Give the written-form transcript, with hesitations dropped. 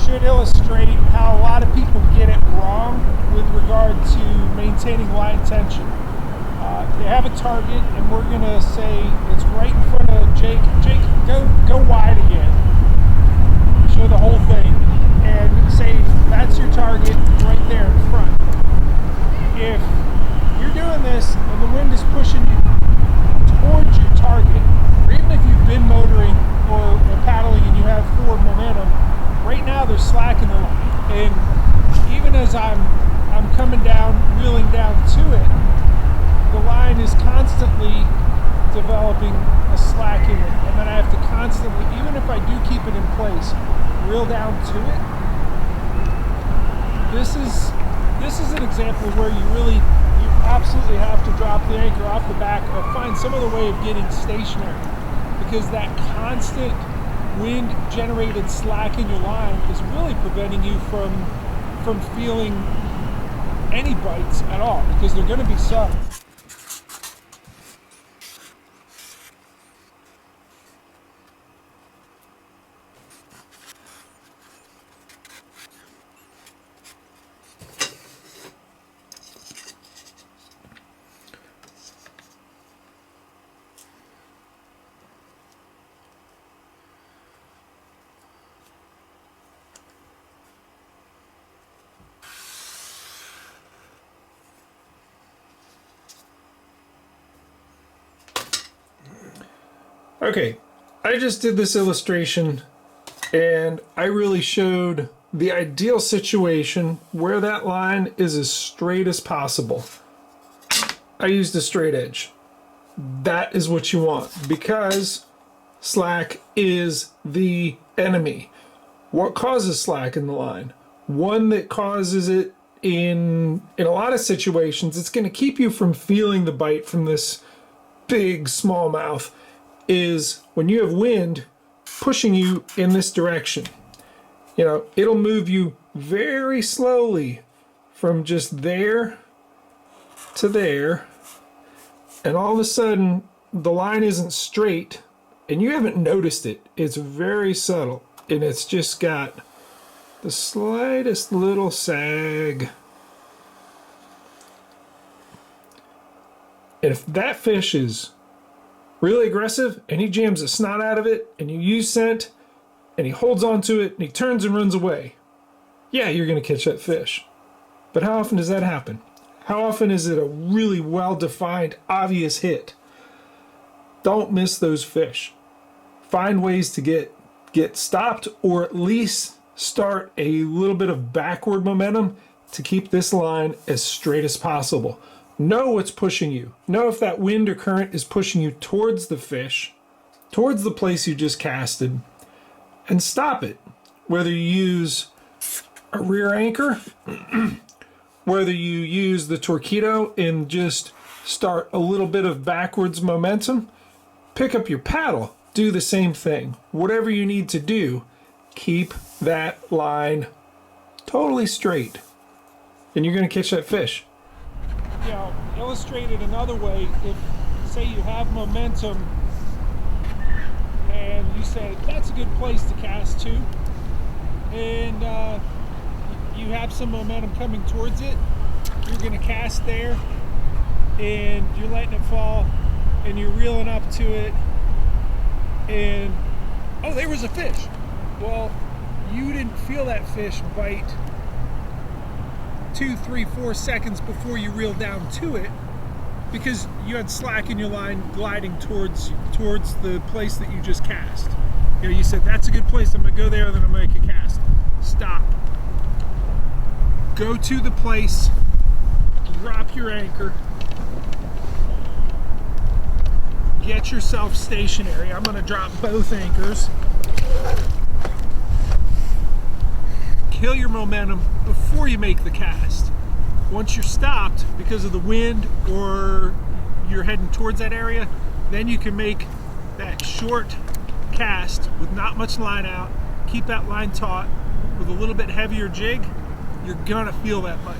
should illustrate how a lot of people get it wrong with regard to maintaining line tension. They have a target, and we're going to say it's right in front of Jake. Jake, go wide again. Show the whole thing. And say that's your target right there in front. If you're doing this and the wind is pushing you towards your target, or even if you've been motoring or paddling and you have forward momentum, right now there's slack in the line. And even as I'm coming down, reeling down to it, the line is constantly developing a slack in it, and then I have to constantly, even if I do keep it in place, reel down to it. This is an example where you absolutely have to drop the anchor off the back or find some other way of getting stationary, because that constant wind generated slack in your line is really preventing you from feeling any bites at all, because they're going to be subtle. Okay, I just did this illustration and I really showed the ideal situation where that line is as straight as possible. I used a straight edge. That is what you want, because slack is the enemy. What causes slack in the line? One that causes it in a lot of situations, it's going to keep you from feeling the bite from this big smallmouth, is when you have wind pushing you in this direction. You know, it'll move you very slowly from just there to there, and all of a sudden the line isn't straight and you haven't noticed it. It's very subtle, and it's just got the slightest little sag. And if that fish is really aggressive and he jams the snot out of it and you use scent and he holds on to it and he turns and runs away, yeah, you're going to catch that fish. But how often does that happen? How often is it a really well-defined, obvious hit? Don't miss those fish. Find ways to get stopped, or at least start a little bit of backward momentum to keep this line as straight as possible. Know what's pushing you. Know if that wind or current is pushing you towards the fish, towards the place you just casted, and stop it. Whether you use a rear anchor, whether you use the torpedo and just start a little bit of backwards momentum, pick up your paddle, do the same thing. Whatever you need to do, keep that line totally straight, and you're going to catch that fish. You know, illustrated another way, if say you have momentum and you say that's a good place to cast to, and you have some momentum coming towards it, you're going to cast there and you're letting it fall and you're reeling up to it, and oh, there was a fish. Well, you didn't feel that fish bite 2, 3, 4 seconds before you reel down to it, because you had slack in your line gliding towards the place that you just cast. You know, you said that's a good place, I'm gonna go there, then I'm gonna make a cast. Stop. Go to the place, drop your anchor, get yourself stationary. I'm gonna drop both anchors. Kill your momentum before you make the cast. Once you're stopped because of the wind or you're heading towards that area, then you can make that short cast with not much line out, keep that line taut with a little bit heavier jig. You're gonna feel that bite.